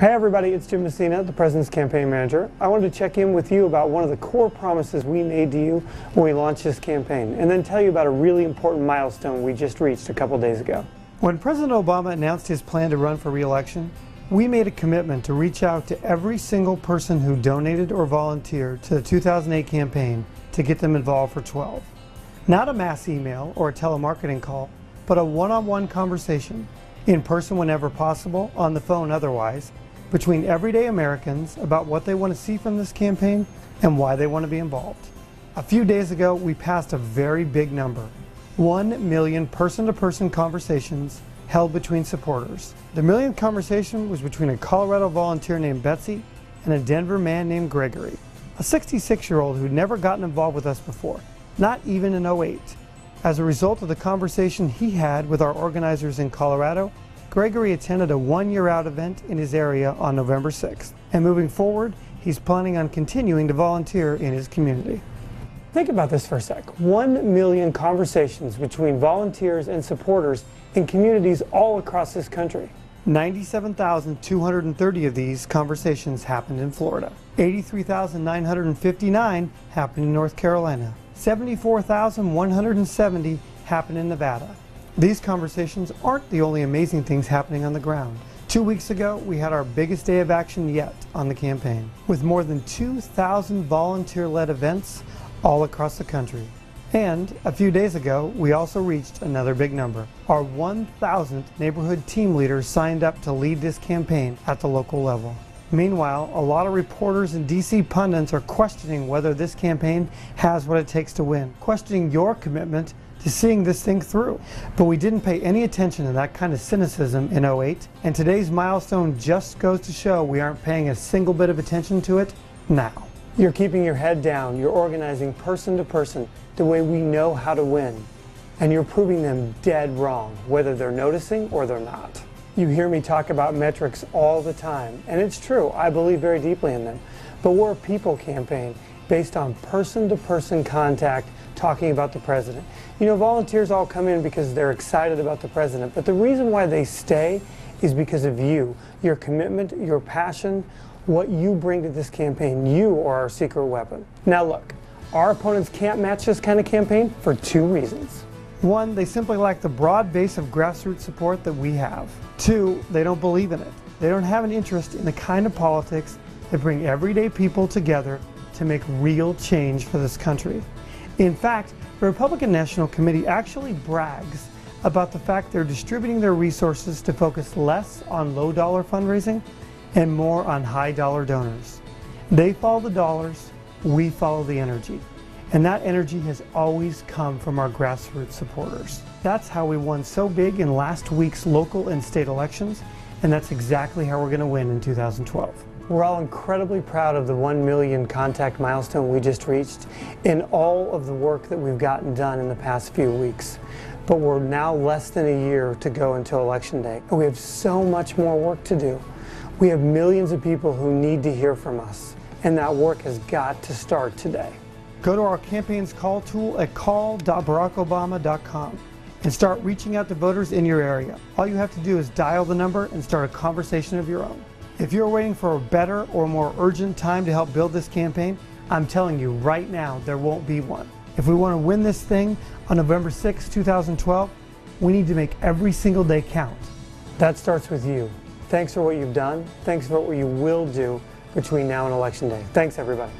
Hey everybody, it's Jim Messina, the President's Campaign Manager. I wanted to check in with you about one of the core promises we made to you when we launched this campaign, and then tell you about a really important milestone we just reached a couple days ago. When President Obama announced his plan to run for re-election, we made a commitment to reach out to every single person who donated or volunteered to the 2008 campaign to get them involved for 12. Not a mass email or a telemarketing call, but a one-on-one conversation, in person whenever possible, on the phone otherwise, between everyday Americans about what they want to see from this campaign and why they want to be involved. A few days ago, we passed a very big number: 1 million person-to-person conversations held between supporters. The millionth conversation was between a Colorado volunteer named Betsy and a Denver man named Gregory, a 66-year-old who'd never gotten involved with us before, not even in '08. As a result of the conversation he had with our organizers in Colorado, Gregory attended a one-year-out event in his area on November 6th, and moving forward, he's planning on continuing to volunteer in his community. Think about this for a sec. 1 million conversations between volunteers and supporters in communities all across this country. 97,230 of these conversations happened in Florida. 83,959 happened in North Carolina. 74,170 happened in Nevada. These conversations aren't the only amazing things happening on the ground. 2 weeks ago, we had our biggest day of action yet on the campaign, with more than 2,000 volunteer-led events all across the country. And a few days ago, we also reached another big number. Our 1,000th neighborhood team leaders signed up to lead this campaign at the local level. Meanwhile, a lot of reporters and DC pundits are questioning whether this campaign has what it takes to win, questioning your commitment to seeing this thing through. But we didn't pay any attention to that kind of cynicism in '08, and today's milestone just goes to show we aren't paying a single bit of attention to it now. You're keeping your head down, you're organizing person to person the way we know how to win, and you're proving them dead wrong, whether they're noticing or they're not. You hear me talk about metrics all the time, and it's true, I believe very deeply in them, but we're a people campaign based on person-to-person contact, talking about the president. You know, volunteers all come in because they're excited about the president, but the reason why they stay is because of you, your commitment, your passion, what you bring to this campaign. You are our secret weapon. Now look, our opponents can't match this kind of campaign for two reasons. One, they simply lack the broad base of grassroots support that we have. Two, they don't believe in it. They don't have an interest in the kind of politics that bring everyday people together to make real change for this country. In fact, the Republican National Committee actually brags about the fact they're distributing their resources to focus less on low-dollar fundraising and more on high-dollar donors. They follow the dollars, we follow the energy. And that energy has always come from our grassroots supporters. That's how we won so big in last week's local and state elections, and that's exactly how we're going to win in 2012. We're all incredibly proud of the 1 million contact milestone we just reached and all of the work that we've gotten done in the past few weeks. But we're now less than a year to go until Election Day, and we have so much more work to do. We have millions of people who need to hear from us, and that work has got to start today. Go to our campaign's call tool at call.barackobama.com and start reaching out to voters in your area. All you have to do is dial the number and start a conversation of your own. If you're waiting for a better or more urgent time to help build this campaign, I'm telling you right now, there won't be one. If we want to win this thing on November 6, 2012, we need to make every single day count. That starts with you. Thanks for what you've done. Thanks for what you will do between now and Election Day. Thanks, everybody.